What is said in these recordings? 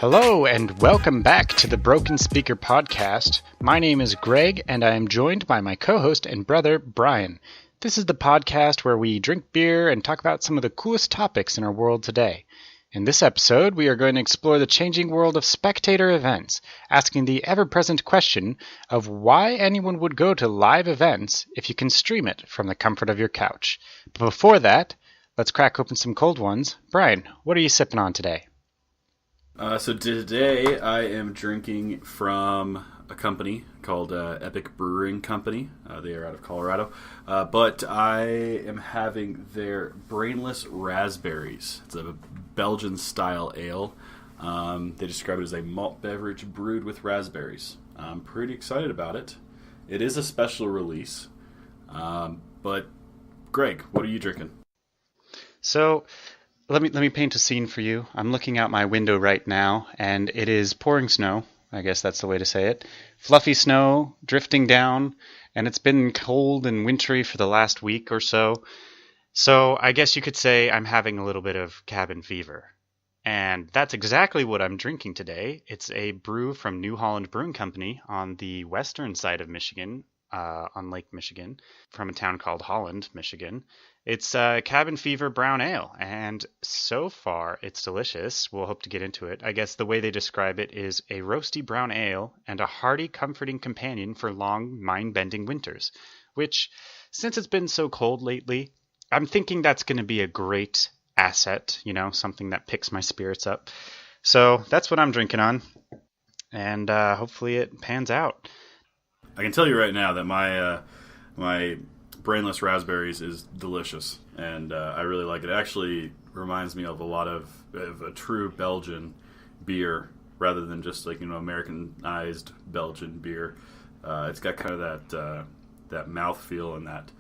Hello and welcome back to the Broken Speaker Podcast. My name is Greg and I am joined by my co-host and brother, Brian. This is the podcast where we drink beer and talk about some of the coolest topics in our world today. In this episode, we are going to explore the changing world of spectator events, asking the ever-present question of why anyone would go to live events if you can stream it from the comfort of your couch. But before that, let's crack open some cold ones. Brian, what are you sipping on today? So today I am drinking from a company called Epic Brewing Company. They are out of Colorado. But I am having their Brainless Raspberries. It's a Belgian-style ale. They describe it as a malt beverage brewed with raspberries. I'm pretty excited about it. It is a special release. But, Greg, what are you drinking? So, let me paint a scene for you. I'm looking out my window right now, and it is pouring snow. I guess that's the way to say it. Fluffy snow drifting down, and it's been cold and wintry for the last week or so. So I guess you could say I'm having a little bit of cabin fever. And that's exactly what I'm drinking today. It's a brew from New Holland Brewing Company on the western side of Michigan, on Lake Michigan, from a town called Holland, Michigan. It's Cabin Fever Brown Ale, and so far it's delicious. We'll hope to get into it. I guess the way they describe it is a roasty brown ale and a hearty, comforting companion for long, mind-bending winters, which, since it's been so cold lately, I'm thinking that's going to be a great asset, something that picks my spirits up. So that's what I'm drinking on, and hopefully it pans out. I can tell you right now that my Brainless Raspberries is delicious, and I really like it. It actually reminds me of a lot of a true Belgian beer, rather than just Americanized Belgian beer. It's got kind of that mouthfeel and that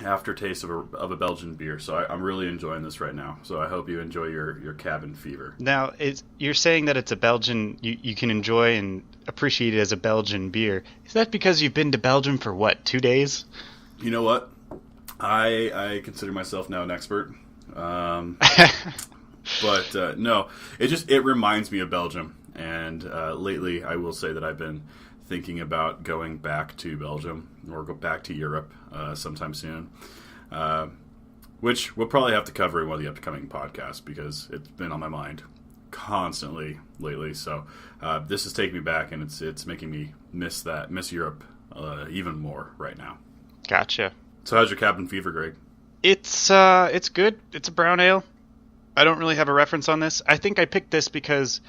aftertaste of a Belgian beer. So I'm really enjoying this right now. So I hope you enjoy your cabin fever. Now, you're saying that it's a Belgian, you can enjoy and appreciate it as a Belgian beer. Is that because you've been to Belgium for, 2 days? You know what? I consider myself now an expert. But no, it reminds me of Belgium. And lately, I will say that I've been thinking about going back to Belgium or go back to Europe sometime soon, which we'll probably have to cover in one of the upcoming podcasts because it's been on my mind constantly lately. So this is taking me back, and it's making me miss Europe even more right now. Gotcha. So how's your cabin fever, Greg? It's good. It's a brown ale. I don't really have a reference on this. I think I picked this because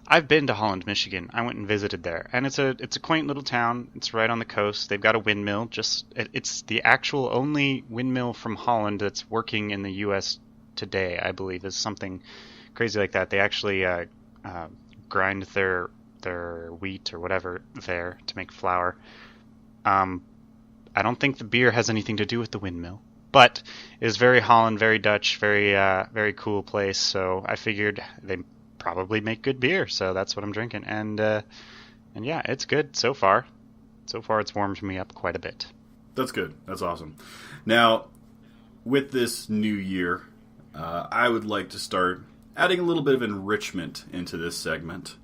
I've been to Holland, Michigan. I went and visited there, and it's a quaint little town. It's right on the coast. They've got a windmill. It's the actual only windmill from Holland that's working in the U.S. today, I believe, is something crazy like that. They actually grind their wheat or whatever there to make flour. I don't think the beer has anything to do with the windmill, but it is very Holland, very Dutch, very cool place. So I figured they probably make good beer, so that's what I'm drinking, and yeah, it's good so far. So far, it's warmed me up quite a bit. That's good. That's awesome. Now, with this new year, I would like to start adding a little bit of enrichment into this segment.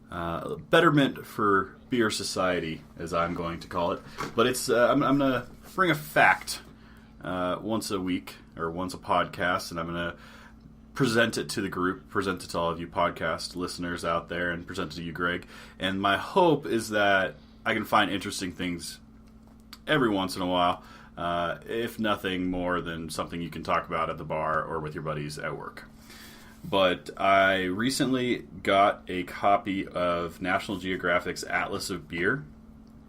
Betterment for beer society, as I'm going to call it. But it's I'm going to bring a fact once a week or once a podcast, and I'm going to present it to the group, present it to all of you podcast listeners out there, and present it to you, Greg. And my hope is that I can find interesting things every once in a while, if nothing more than something you can talk about at the bar or with your buddies at work. But I recently got a copy of National Geographic's Atlas of Beer.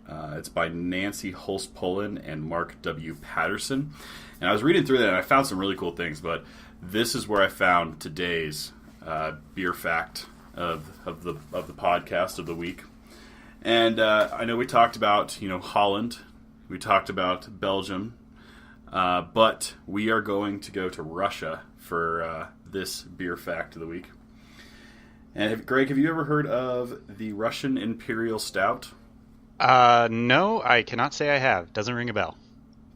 It's by Nancy Hulse-Pullen and Mark W. Patterson. And I was reading through that, and I found some really cool things, but this is where I found today's beer fact of the podcast of the week. And I know we talked about Holland, we talked about Belgium, but we are going to go to Russia for this beer fact of the week. And Greg, have you ever heard of the Russian Imperial Stout? No, I cannot say I have. Doesn't ring a bell.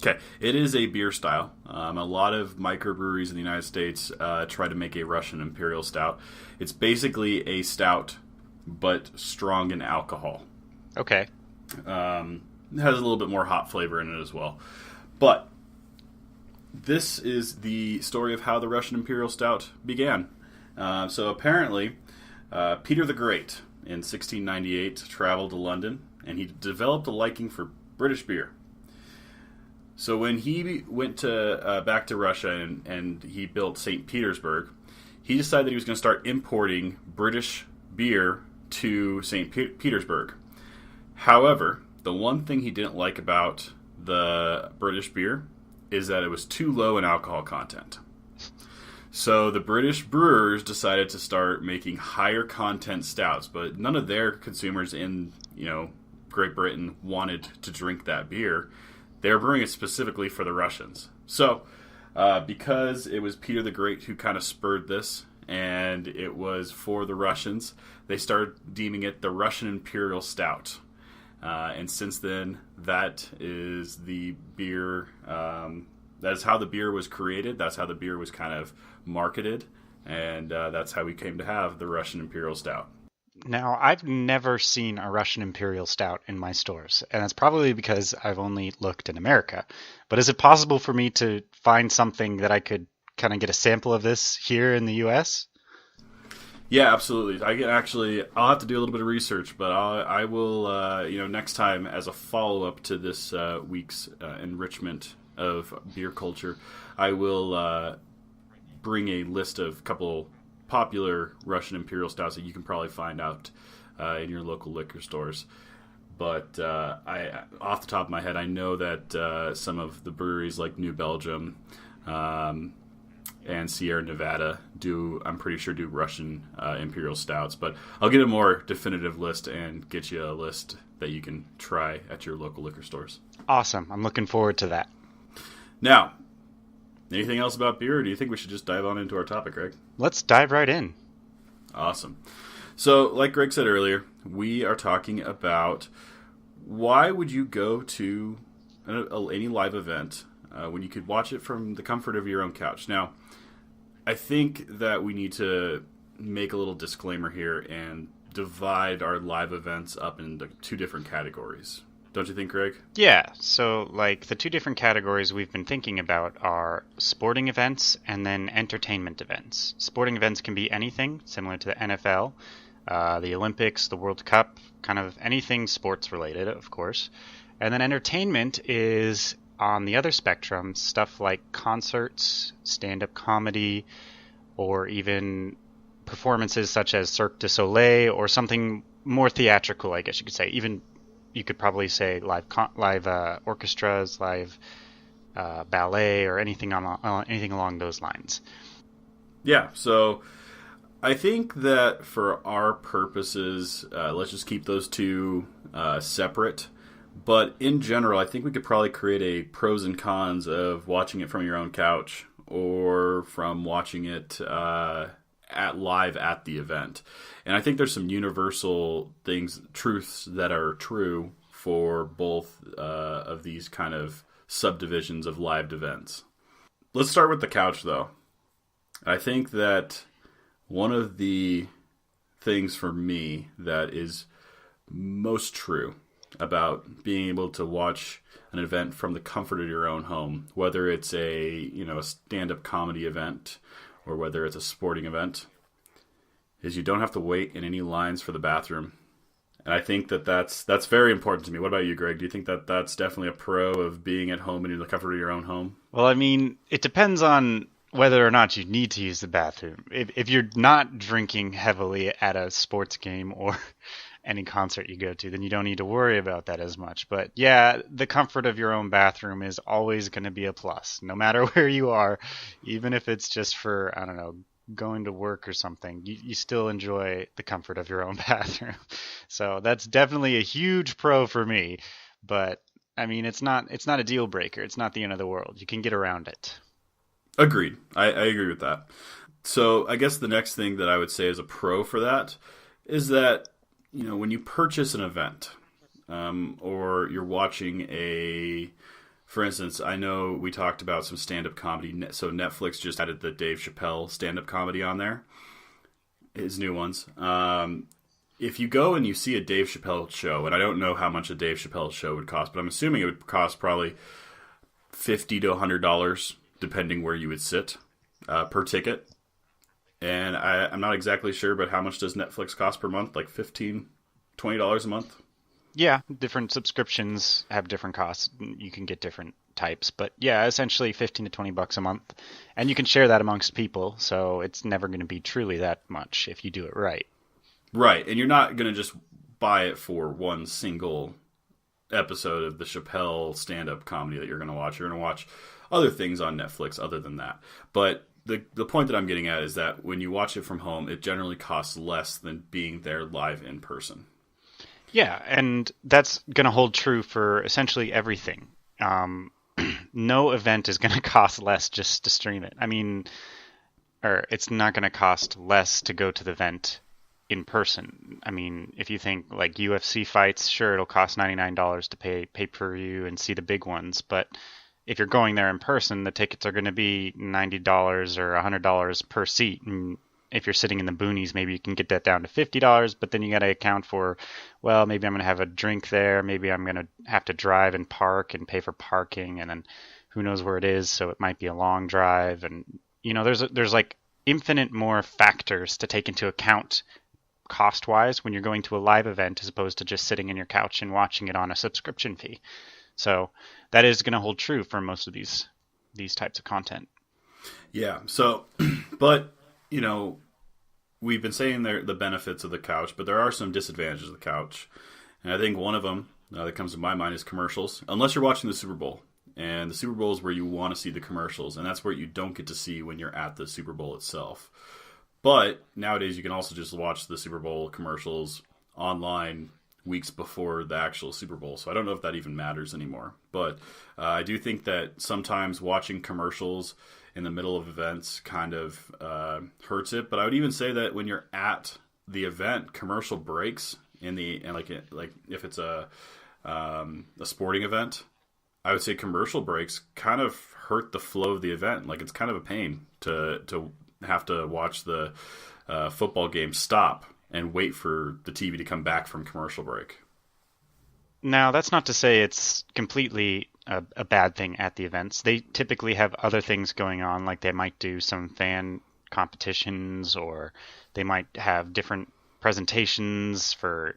Okay, it is a beer style. A lot of microbreweries in the United States try to make a Russian Imperial Stout. It's basically a stout, but strong in alcohol. Okay. It has a little bit more hop flavor in it as well. But this is the story of how the Russian Imperial Stout began. So apparently, Peter the Great in 1698 traveled to London, and he developed a liking for British beer. So when he went to back to Russia and he built St. Petersburg, he decided that he was going to start importing British beer to St. Petersburg. However, the one thing he didn't like about the British beer is that it was too low in alcohol content. So the British brewers decided to start making higher content stouts, but none of their consumers in, Great Britain wanted to drink that beer. They were brewing it specifically for the Russians. So, because it was Peter the Great who kind of spurred this, and it was for the Russians, they started deeming it the Russian Imperial Stout. And since then, that is the beer. That is how the beer was created. That's how the beer was kind of marketed, and that's how we came to have the Russian Imperial Stout. Now, I've never seen a Russian Imperial Stout in my stores, and that's probably because I've only looked in America. But is it possible for me to find something that I could kind of get a sample of this here in the U.S.? Yeah, absolutely. I'll have to do a little bit of research, but I will, next time as a follow-up to this week's enrichment of beer culture, I will bring a list of a couple popular Russian Imperial Stouts that you can probably find out in your local liquor stores. But off the top of my head, I know that some of the breweries like New Belgium and Sierra Nevada do Russian Imperial Stouts. But I'll get a more definitive list and get you a list that you can try at your local liquor stores. Awesome. I'm looking forward to that. Now, anything else about beer, or do you think we should just dive on into our topic, Greg? Let's dive right in. Awesome. So, like Greg said earlier, we are talking about why would you go to any live event when you could watch it from the comfort of your own couch. Now, I think that we need to make a little disclaimer here and divide our live events up into two different categories. Don't you think, Greg? Yeah, so the two different categories we've been thinking about are sporting events and then entertainment events. Sporting events can be anything, similar to the NFL, the Olympics, the World Cup, kind of anything sports related, of course. And then entertainment is on the other spectrum, stuff like concerts, stand-up comedy, or even performances such as Cirque du Soleil, or something more theatrical, I guess you could say. Even you could probably say live orchestras, live ballet, or anything along those lines. Yeah, so I think that for our purposes, let's just keep those two separate. But in general, I think we could probably create a pros and cons of watching it from your own couch or from watching it live at the event. And I think there's some universal truths that are true for both of these kind of subdivisions of live events. Let's start with the couch, though. I think that one of the things for me that is most true about being able to watch an event from the comfort of your own home, whether it's a stand-up comedy event or whether it's a sporting event, is you don't have to wait in any lines for the bathroom. And I think that's very important to me. What about you, Greg? Do you think that that's definitely a pro of being at home and in the comfort of your own home? Well, I mean, it depends on whether or not you need to use the bathroom. If you're not drinking heavily at a sports game or any concert you go to, then you don't need to worry about that as much. But yeah, the comfort of your own bathroom is always going to be a plus, no matter where you are, even if it's just for, I don't know, going to work or something. You still enjoy the comfort of your own bathroom. So that's definitely a huge pro for me. But I mean, it's not a deal breaker. It's not the end of the world. You can get around it. Agreed. I agree with that. So I guess the next thing that I would say as a pro for that is that, when you purchase an event or you're watching a For instance, I know we talked about some stand-up comedy. So Netflix just added the Dave Chappelle stand-up comedy on there, his new ones. If you go and you see a Dave Chappelle show, and I don't know how much a Dave Chappelle show would cost, but I'm assuming it would cost probably $50 to $100, depending where you would sit, per ticket. And I'm not exactly sure, but how much does Netflix cost per month? Like $15, $20 a month? Yeah, different subscriptions have different costs. You can get different types, but yeah, essentially 15 to 20 bucks a month. And you can share that amongst people, so it's never going to be truly that much if you do it right. Right, and you're not going to just buy it for one single episode of the Chappelle stand-up comedy that you're going to watch. You're going to watch other things on Netflix other than that. But the point that I'm getting at is that when you watch it from home, it generally costs less than being there live in person. Yeah, and that's going to hold true for essentially everything. No event is going to cost less just to stream it. I mean, or it's not going to cost less to go to the event in person. I mean, if you think like UFC fights, sure, it'll cost $99 to pay pay-per-view and see the big ones, but if you're going there in person, the tickets are going to be $90 or $100 per seat. And if you're sitting in the boonies, maybe you can get that down to $50, but then you got to account for, well, maybe I'm going to have a drink there. Maybe I'm going to have to drive and park and pay for parking, and then who knows where it is, so it might be a long drive. And, you know, there's like infinite more factors to take into account cost-wise when you're going to a live event as opposed to just sitting in your couch and watching it on a subscription fee. So that is going to hold true for most of these types of content. Yeah. So, but, you know, we've been saying the benefits of the couch, but there are some disadvantages of the couch. And I think one of them that comes to my mind is commercials. Unless you're watching the Super Bowl. And the Super Bowl is where you want to see the commercials. And that's where you don't get to see when you're at the Super Bowl itself. But nowadays you can also just watch the Super Bowl commercials online weeks before the actual Super Bowl. So I don't know if that even matters anymore. But I do think that sometimes watching commercials in the middle of events kind of hurts it. But I would even say that when you're at the event, commercial breaks and if it's a sporting event, I would say commercial breaks kind of hurt the flow of the event. Like, it's kind of a pain to have to watch the football game stop and wait for the TV to come back from commercial break. Now, that's not to say it's completely a bad thing at the events. They typically have other things going on, like they might do some fan competitions, or they might have different presentations for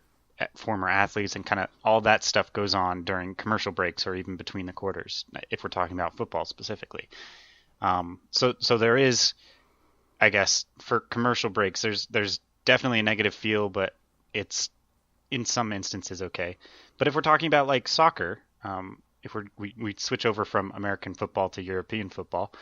former athletes, and kind of all that stuff goes on during commercial breaks or even between the quarters, if we're talking about football specifically. So there is, I guess, for commercial breaks, there's definitely a negative feel, but it's in some instances okay. But if we're talking about like soccer, if we switch over from American football to European football,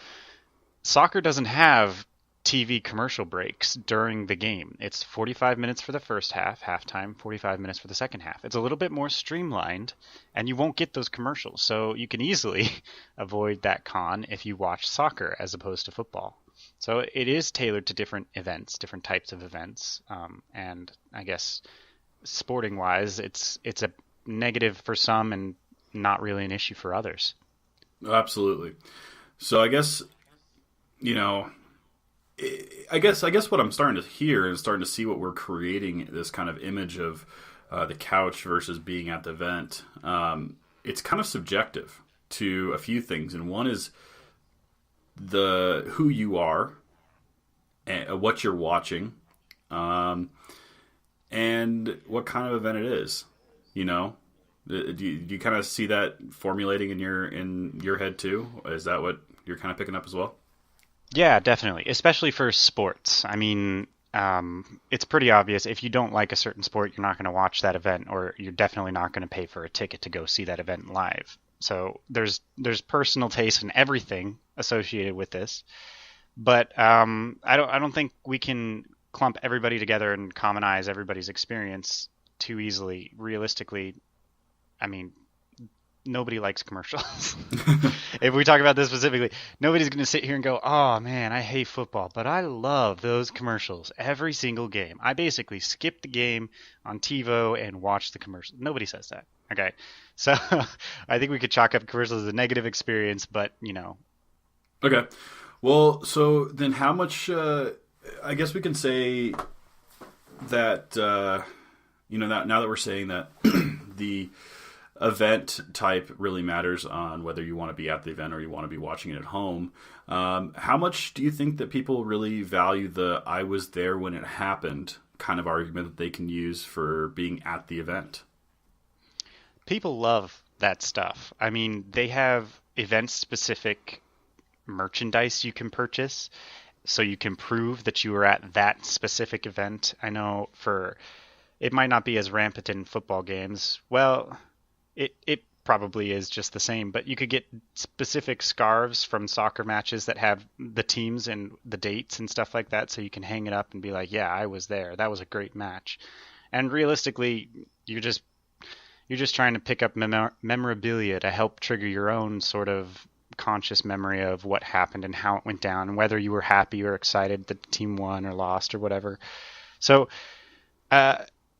soccer doesn't have TV commercial breaks during the game. It's 45 minutes for the first half, halftime, 45 minutes for the second half. It's a little bit more streamlined, and you won't get those commercials. So you can easily avoid that con if you watch soccer as opposed to football. So it is tailored to different events, different types of events. And I guess sporting-wise, it's a negative for some and not really an issue for others. Absolutely. So I guess, you know, I guess what I'm starting to hear and starting to see what we're creating, this kind of image of the couch versus being at the event. It's kind of subjective to a few things, and one is who you are, and what you're watching, and what kind of event it is. You know, do you kind of see that formulating in your head too? Is that what you're kind of picking up as well? Yeah, definitely. Especially for sports. I mean, it's pretty obvious. If you don't like a certain sport, you're not going to watch that event, or you're definitely not going to pay for a ticket to go see that event live. So there's personal taste and everything associated with this. But I don't think we can clump everybody together and commonize everybody's experience too easily. Realistically, I mean, nobody likes commercials. If we talk about this specifically, nobody's going to sit here and go, oh man, I hate football, but I love those commercials every single game. I basically skip the game on TiVo and watch the commercials. Nobody says that. Okay. So I think we could chalk up commercials as a negative experience, but Okay. Well, so then how much? I guess we can say that now that we're saying that the event type really matters on whether you want to be at the event or you want to be watching it at home. How much do you think that people really value the "I was there when it happened" kind of argument that they can use for being at the event? people love that stuff. I mean, they have event specific merchandise you can purchase so you can prove that you were at that specific event. I know for it might not be as rampant in football games. Well, it probably is just the same, but you could get specific scarves from soccer matches that have the teams and the dates and stuff like that, so you can hang it up and be like, "Yeah, I was there. That was a great match." And realistically, you're just trying to pick up memorabilia to help trigger your own sort of conscious memory of what happened and how it went down, and whether you were happy or excited that the team won or lost or whatever. So,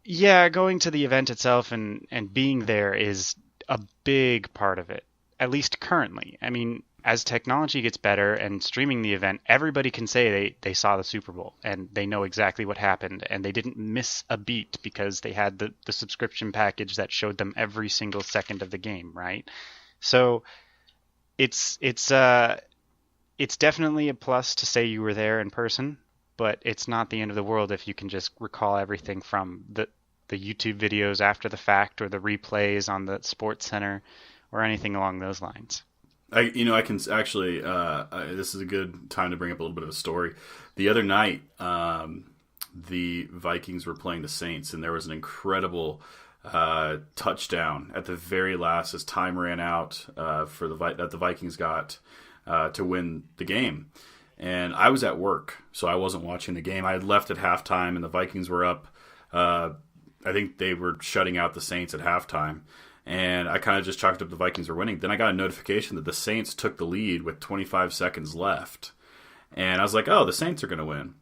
yeah, going to the event itself and being there is a big part of it, at least currently. I mean, as technology gets better and streaming the event, everybody can say they saw the Super Bowl and they know exactly what happened and they didn't miss a beat because they had the subscription package that showed them every single second of the game, right? So it's definitely a plus to say you were there in person, but it's not the end of the world if you can just recall everything from the YouTube videos after the fact or the replays on the Sports Center or anything along those lines. I can actually. This is a good time to bring up a little bit of a story. The other night, the Vikings were playing the Saints, and there was an incredible touchdown at the very last as time ran out that the Vikings got to win the game. And I was at work, so I wasn't watching the game. I had left at halftime, and the Vikings were up. I think they were shutting out the Saints at halftime. And I kind of just chalked up the Vikings were winning. Then I got a notification that the Saints took the lead with 25 seconds left. And I was like, oh, the Saints are going to win.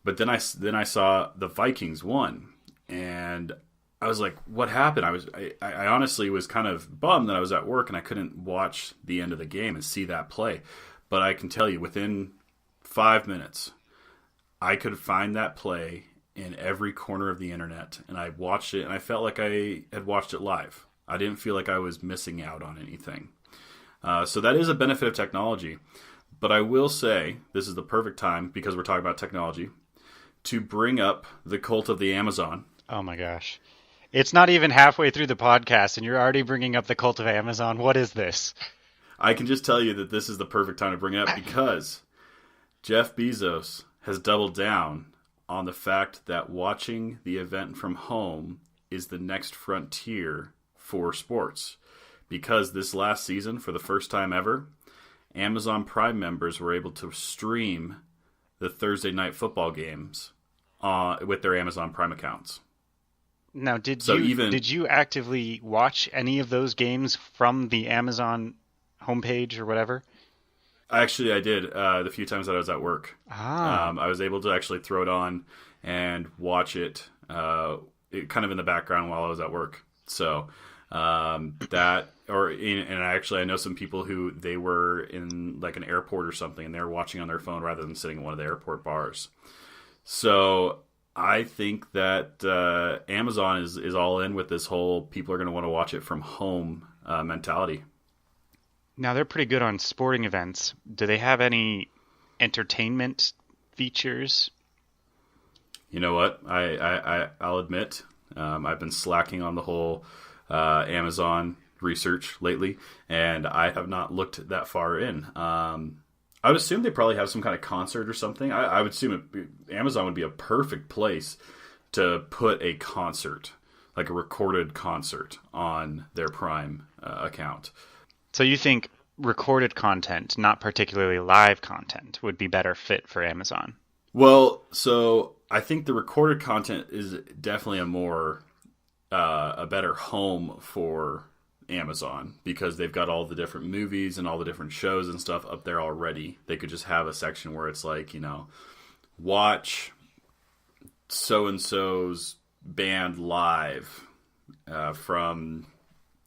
But then I saw the Vikings won. And I was like, what happened? I honestly was kind of bummed that I was at work and I couldn't watch the end of the game and see that play. But I can tell you, within 5 minutes, I could find that play in every corner of the internet. And I watched it, and I felt like I had watched it live. I didn't feel like I was missing out on anything. So that is a benefit of technology. But I will say, this is the perfect time, because we're talking about technology, to bring up the cult of the Amazon. Oh my gosh. It's not even halfway through the podcast, and you're already bringing up the cult of Amazon. What is this? I can just tell you that this is the perfect time to bring it up because Jeff Bezos has doubled down on the fact that watching the event from home is the next frontier for sports, because this last season, for the first time ever, Amazon Prime members were able to stream the Thursday night football games with their Amazon Prime accounts. Now, did you actively watch any of those games from the Amazon homepage or whatever? Actually, I did the few times that I was at work. Ah. I was able to actually throw it on and watch it, kind of in the background while I was at work. So and I know some people who they were in like an airport or something, and they were watching on their phone rather than sitting in one of the airport bars. So I think that Amazon is all in with this whole people are going to want to watch it from home mentality. Now, they're pretty good on sporting events. Do they have any entertainment features? You know what? I'll admit, I've been slacking on the whole Amazon research lately, and I have not looked that far in. I would assume they probably have some kind of concert or something. I would assume Amazon would be a perfect place to put a concert, like a recorded concert, on their Prime account. So you think recorded content, not particularly live content, would be better fit for Amazon? Well, so I think the recorded content is definitely a better home for Amazon, because they've got all the different movies and all the different shows and stuff up there already. They could just have a section where it's like, watch so-and-so's band live from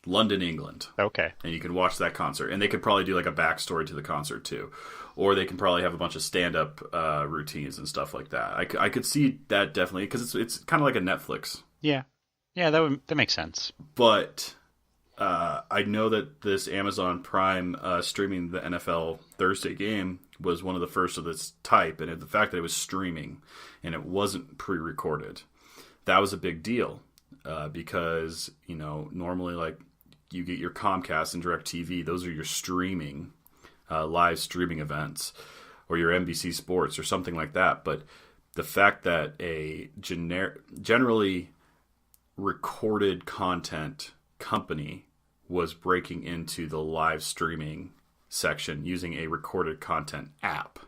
London, England. Okay. And you can watch that concert. And they could probably do like a backstory to the concert too. Or they can probably have a bunch of stand-up routines and stuff like that. I could see that definitely, because it's kind of like a Netflix. Yeah. Yeah, that makes sense. But I know that this Amazon Prime streaming the NFL Thursday game was one of the first of its type. And the fact that it was streaming and it wasn't pre-recorded, that was a big deal. Because, normally like you get your Comcast and DirecTV, those are your streaming live streaming events, or your NBC Sports or something like that. But the fact that a generally recorded content company was breaking into the live streaming section using a recorded content app,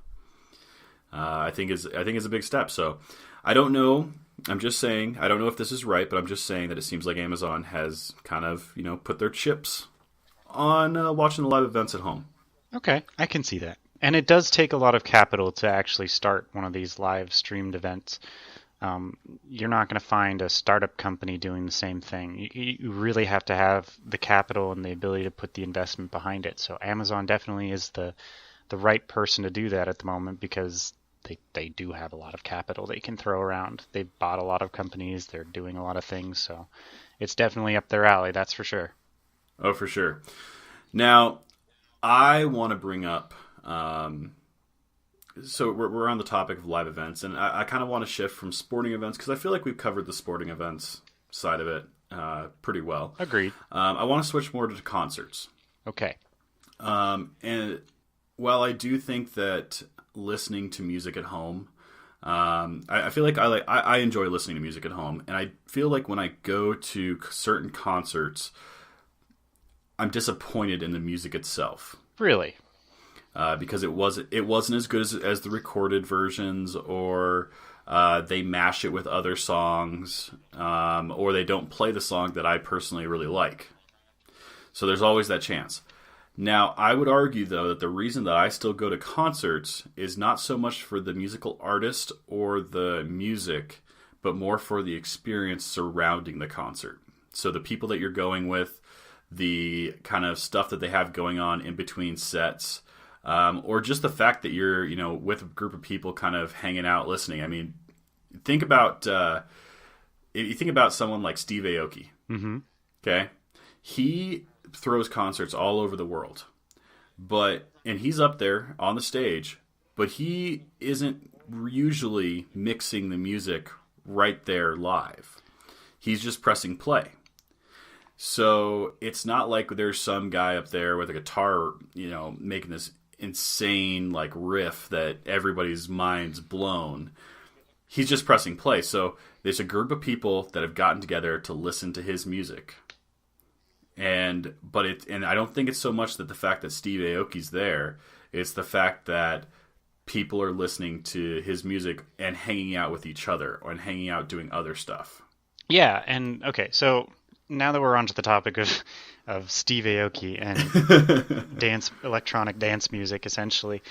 I think is a big step. So I don't know. I'm just saying, I don't know if this is right, but I'm just saying that it seems like Amazon has kind of, put their chips on watching the live events at home. Okay, I can see that. And it does take a lot of capital to actually start one of these live streamed events. You're not going to find a startup company doing the same thing. You really have to have the capital and the ability to put the investment behind it. So Amazon definitely is the right person to do that at the moment, because they do have a lot of capital they can throw around. They've bought a lot of companies. They're doing a lot of things. So it's definitely up their alley, that's for sure. Oh, for sure. Now, I want to bring up, so we're on the topic of live events, and I kind of want to shift from sporting events, because I feel like we've covered the sporting events side of it pretty well. Agreed. I want to switch more to concerts. Okay. And while I do think that listening to music at home, I feel like I enjoy listening to music at home, and I feel like when I go to certain concerts, I'm disappointed in the music itself. Really? Because it wasn't as good as the recorded versions, or they mash it with other songs, or they don't play the song that I personally really like. So there's always that chance. Now, I would argue, though, that the reason that I still go to concerts is not so much for the musical artist or the music, but more for the experience surrounding the concert. So the people that you're going with, the kind of stuff that they have going on in between sets, or just the fact that you're, with a group of people kind of hanging out, listening. I mean, think about, if you think about someone like Steve Aoki, okay? He throws concerts all over the world, and he's up there on the stage, but he isn't usually mixing the music right there live. He's just pressing play. So it's not like there's some guy up there with a guitar, making this insane like riff that everybody's mind's blown. He's just pressing play. So there's a group of people that have gotten together to listen to his music. And I don't think it's so much that the fact that Steve Aoki's there, it's the fact that people are listening to his music and hanging out with each other, and hanging out doing other stuff. Yeah, and okay, so now that we're onto the topic of Steve Aoki and electronic dance music, essentially,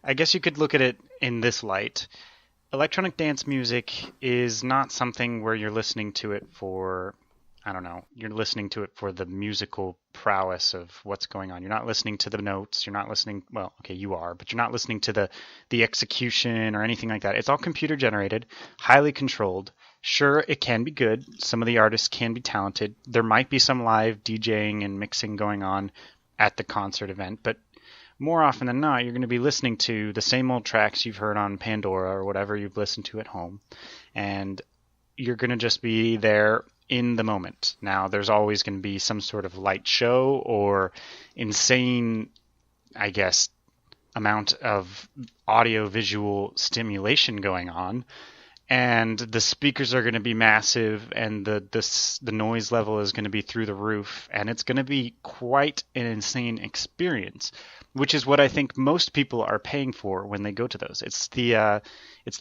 I guess you could look at it in this light. Electronic dance music is not something where you're listening to it for, I don't know, you're listening to it for the musical prowess of what's going on. You're not listening to the notes. You're not listening, well, okay, you are, but you're not listening to the execution or anything like that. It's all computer generated, highly controlled. Sure, it can be good. Some of the artists can be talented. There might be some live DJing and mixing going on at the concert event, but more often than not, you're going to be listening to the same old tracks you've heard on Pandora or whatever you've listened to at home, and you're going to just be there in the moment. Now, there's always going to be some sort of light show or insane, I guess, amount of audio-visual stimulation going on, and the speakers are going to be massive, and the noise level is going to be through the roof, and it's going to be quite an insane experience, which is what I think most people are paying for when they go to those. It's the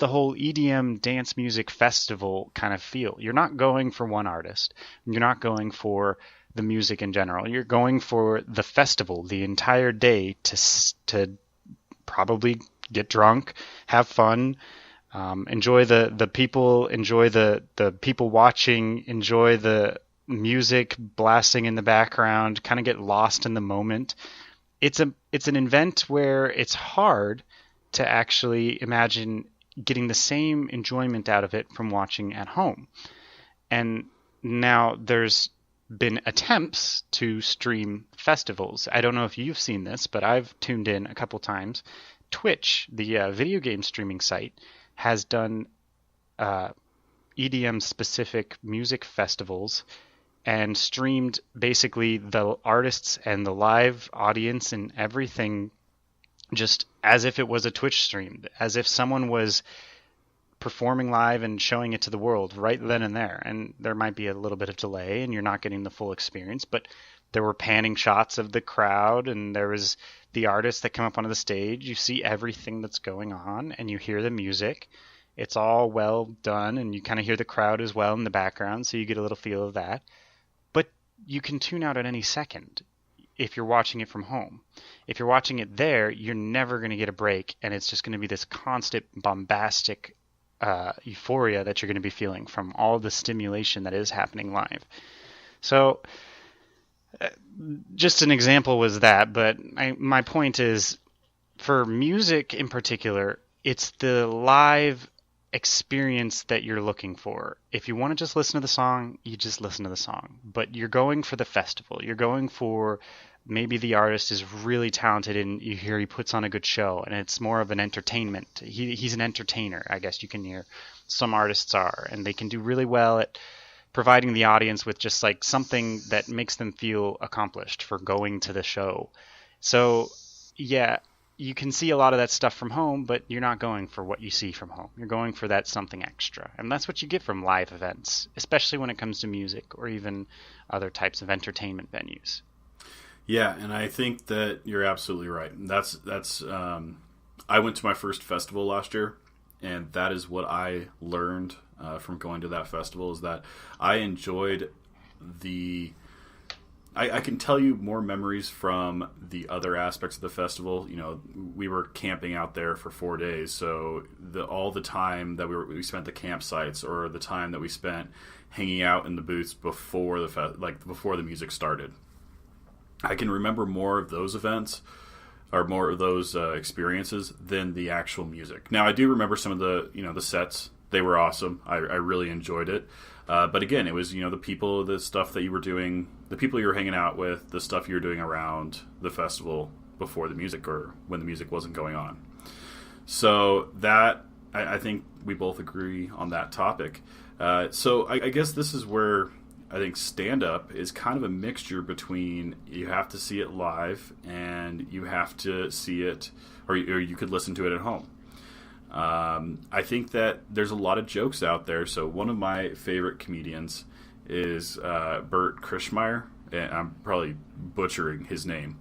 whole EDM dance music festival kind of feel. You're not going for one artist. You're not going for the music in general. You're going for the festival, the entire day, to probably get drunk, have fun, enjoy the people, enjoy the people watching, enjoy the music blasting in the background, kind of get lost in the moment. It's an event where it's hard to actually imagine getting the same enjoyment out of it from watching at home. And now there's been attempts to stream festivals. I don't know if you've seen this, but I've tuned in a couple times. Twitch, the video game streaming site, has done EDM specific music festivals and streamed basically the artists and the live audience and everything just as if it was a Twitch stream, as if someone was performing live and showing it to the world right then and there. And there might be a little bit of delay and you're not getting the full experience, but there were panning shots of the crowd and there was the artists that come up onto the stage. You see everything that's going on and you hear the music. It's all well done and you kind of hear the crowd as well in the background, so you get a little feel of that. But you can tune out at any second if you're watching it from home. If you're watching it there, you're never going to get a break, and it's just going to be this constant bombastic euphoria that you're going to be feeling from all the stimulation that is happening live. So just an example was that, but my point is, for music in particular, it's the live experience that you're looking for. If you want to just listen to the song, you just listen to the song. But you're going for the festival. You're going for maybe the artist is really talented and you hear he puts on a good show and it's more of an entertainment. He's an entertainer, I guess you can hear. Some artists are, and they can do really well at providing the audience with just like something that makes them feel accomplished for going to the show. So yeah, you can see a lot of that stuff from home, but you're not going for what you see from home. You're going for that something extra. And that's what you get from live events, especially when it comes to music or even other types of entertainment venues. Yeah, and I think that you're absolutely right. That's I went to my first festival last year, and that is what I learned from going to that festival, is that I enjoyed I can tell you more memories from the other aspects of the festival. You know, we were camping out there for 4 days, so all the time that we spent at the campsites, or the time that we spent hanging out in the booths before before the music started, I can remember more of those events or more of those experiences than the actual music. Now, I do remember some of the sets. They were awesome. I really enjoyed it. But again, it was, the people, the stuff that you were doing, the people you were hanging out with, the stuff you were doing around the festival before the music, or when the music wasn't going on. So that, I think we both agree on that topic. So I guess this is where I think stand-up is kind of a mixture between, you have to see it live and you have to see it, or you could listen to it at home. I think that there's a lot of jokes out there. So one of my favorite comedians is Bert Kreischer, and I'm probably butchering his name.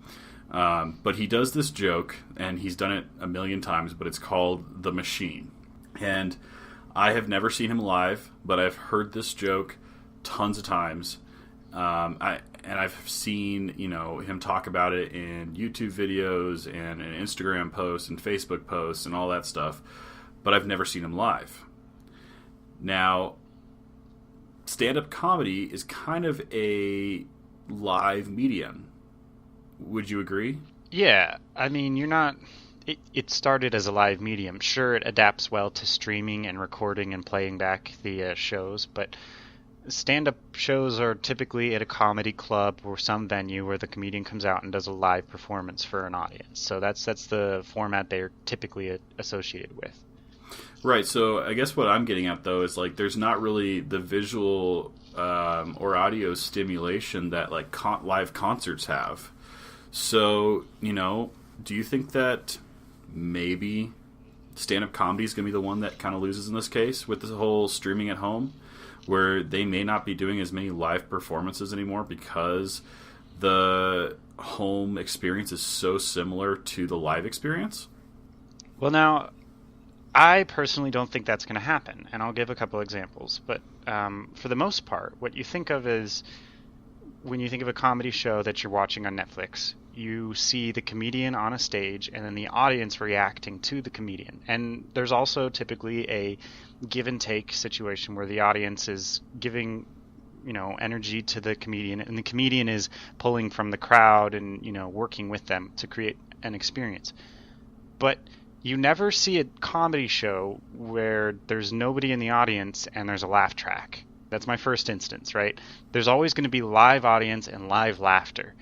But he does this joke, and he's done it a million times, but it's called The Machine. And I have never seen him live, but I've heard this joke tons of times. I've seen, him talk about it in YouTube videos and in Instagram posts and Facebook posts and all that stuff, but I've never seen him live. Now, stand-up comedy is kind of a live medium. Would you agree? Yeah, I mean, it started as a live medium. Sure, it adapts well to streaming and recording and playing back the shows, but stand-up shows are typically at a comedy club or some venue where the comedian comes out and does a live performance for an audience. So that's the format they're typically associated with. Right. So I guess what I'm getting at, though, is like there's not really the visual or audio stimulation that like live concerts have. So, do you think that maybe stand-up comedy is going to be the one that kind of loses in this case with the whole streaming at home, where they may not be doing as many live performances anymore because the home experience is so similar to the live experience? Well, now, I personally don't think that's going to happen, and I'll give a couple examples. But for the most part, what you think of is, when you think of a comedy show that you're watching on Netflix, you see the comedian on a stage and then the audience reacting to the comedian. And there's also typically a give and take situation where the audience is giving energy to the comedian, and the comedian is pulling from the crowd and working with them to create an experience. But you never see a comedy show where there's nobody in the audience and there's a laugh track. That's my first instance, right? There's always going to be live audience and live laughter.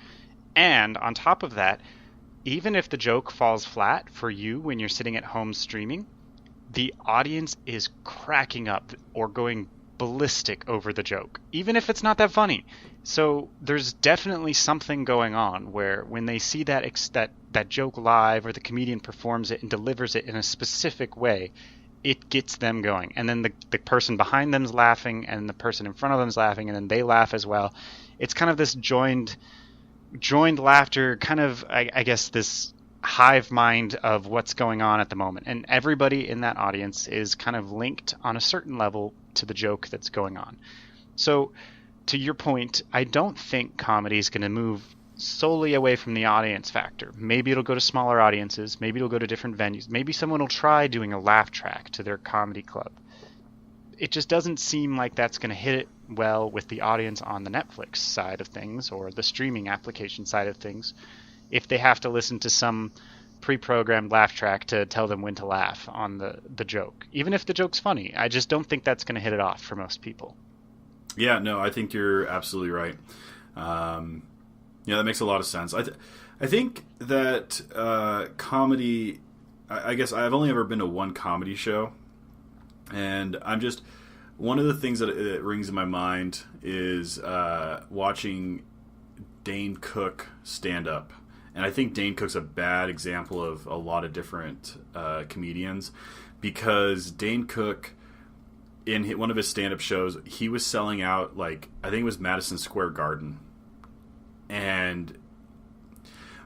And on top of that, even if the joke falls flat for you when you're sitting at home streaming, the audience is cracking up or going ballistic over the joke, even if it's not that funny. So there's definitely something going on where when they see that joke live, or the comedian performs it and delivers it in a specific way, it gets them going. And then the person behind them's laughing, and the person in front of them's laughing, and then they laugh as well. It's kind of this joined laughter, kind of, I guess, this hive mind of what's going on at the moment. And everybody in that audience is kind of linked on a certain level to the joke that's going on. So to your point, I don't think comedy is going to move solely away from the audience factor. Maybe it'll go to smaller audiences. Maybe it'll go to different venues. Maybe someone will try doing a laugh track to their comedy club. It just doesn't seem like that's going to hit it well with the audience on the Netflix side of things, or the streaming application side of things, if they have to listen to some pre-programmed laugh track to tell them when to laugh on the joke. Even if the joke's funny, I just don't think that's going to hit it off for most people. Yeah, no, I think you're absolutely right. Yeah, that makes a lot of sense. I think that comedy, I guess I've only ever been to one comedy show, and I'm just, one of the things that it rings in my mind is watching Dane Cook stand up. And I think Dane Cook's a bad example of a lot of different comedians, because Dane Cook, in one of his stand-up shows, he was selling out, like, I think it was Madison Square Garden. And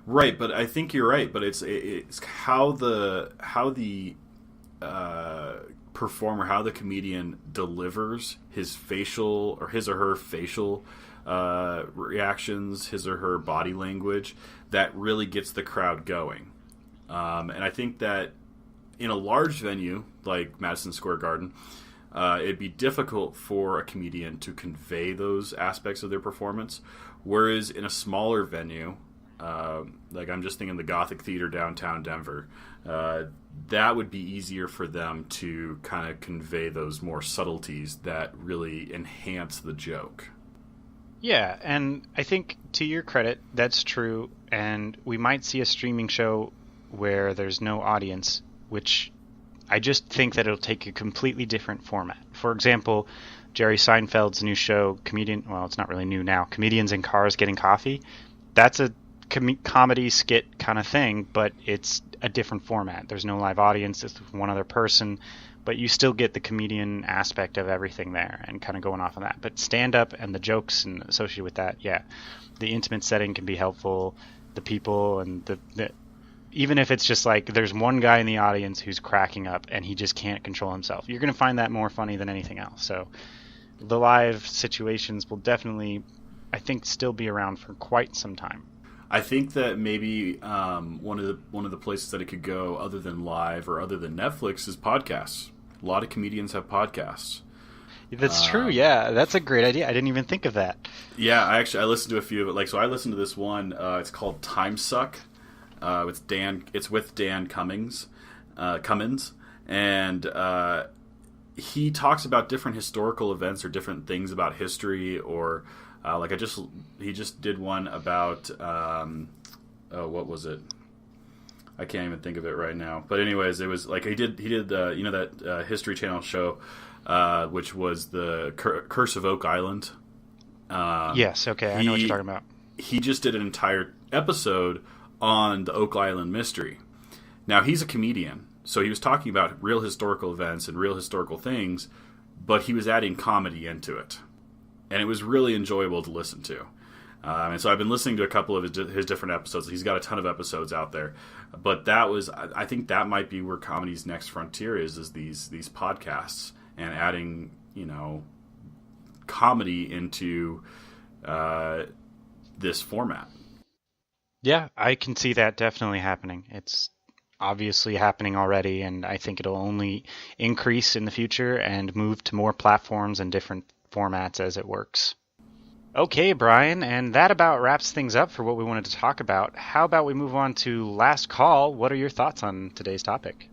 right, but I think you're right. But it's how the performer, how the comedian delivers his facial, or his or her facial reactions, his or her body language, that really gets the crowd going. And I think that in a large venue like Madison Square Garden, it'd be difficult for a comedian to convey those aspects of their performance. Whereas in a smaller venue, like I'm just thinking the Gothic Theater downtown Denver, that would be easier for them to kind of convey those more subtleties that really enhance the joke. Yeah, and I think, to your credit, that's true, and we might see a streaming show where there's no audience, which I just think that it'll take a completely different format. For example, Jerry Seinfeld's new show, it's not really new now, Comedians in Cars Getting Coffee. That's a comedy skit kind of thing, but it's a different format. There's no live audience, it's one other person, but you still get the comedian aspect of everything there and kind of going off on that. But stand-up and the jokes and associated with that, yeah, the intimate setting can be helpful. The people and the even if it's just like there's one guy in the audience who's cracking up and he just can't control himself, you're going to find that more funny than anything else. So the live situations will definitely, I think, still be around for quite some time. I think that maybe one of the places that it could go, other than live or other than Netflix, is podcasts. A lot of comedians have podcasts. That's true. Yeah, that's a great idea. I didn't even think of that. Yeah, I listened to a few of it. Like, so I listened to this one. It's called Time Suck. It's with Dan Cummins, and he talks about different historical events or different things about history, or he just did one about what was it? I can't even think of it right now. But anyways, it was like he did that History Channel show, which was the Curse of Oak Island. Yes, okay, I know what you're talking about. He just did an entire episode on the Oak Island mystery. Now, he's a comedian, so he was talking about real historical events and real historical things, but he was adding comedy into it. And it was really enjoyable to listen to. And so I've been listening to a couple of his different episodes. He's got a ton of episodes out there. But I think that might be where comedy's next frontier is these podcasts, and adding, comedy into this format. Yeah, I can see that definitely happening. It's obviously happening already, and I think it'll only increase in the future and move to more platforms and different formats as it works. Okay, Brian, and that about wraps things up for what we wanted to talk about. How about we move on to last call? What are your thoughts on today's topic?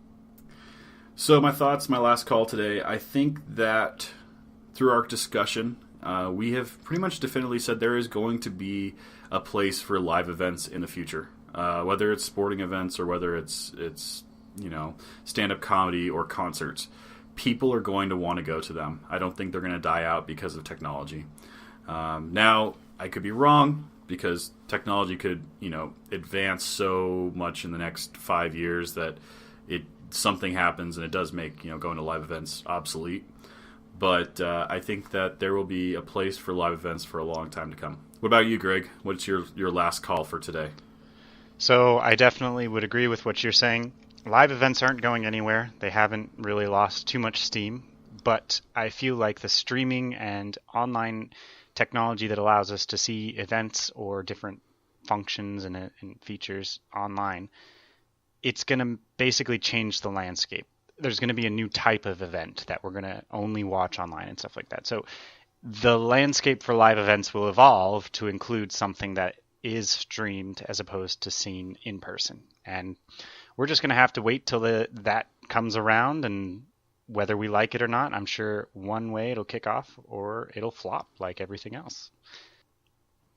So my thoughts, my last call today, I think that through our discussion, we have pretty much definitively said there is going to be a place for live events in the future. Whether it's sporting events or whether it's stand-up comedy or concerts, people are going to want to go to them. I don't think they're going to die out because of technology. Now, I could be wrong because technology could, advance so much in the next 5 years that something happens and it does make, going to live events obsolete. But I think that there will be a place for live events for a long time to come. What about you, Greg? What's your last call for today? So I definitely would agree with what you're saying. Live events aren't going anywhere. They haven't really lost too much steam. But I feel like the streaming and online technology that allows us to see events or different functions and features online, it's going to basically change the landscape. There's going to be a new type of event that we're going to only watch online and stuff like that. So the landscape for live events will evolve to include something that is streamed as opposed to seen in person. And we're just going to have to wait till that comes around, and whether we like it or not, I'm sure one way it'll kick off or it'll flop like everything else.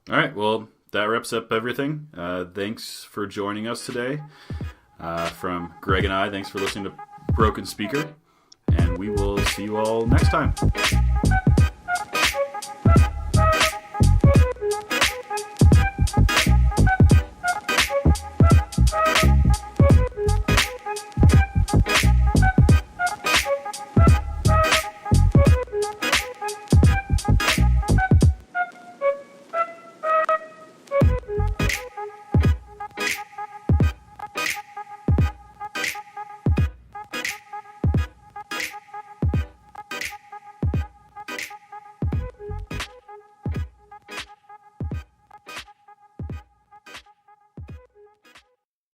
All right, well, that wraps up everything. Thanks for joining us today. From Greg and I, thanks for listening to Broken Speaker, and we will see you all next time.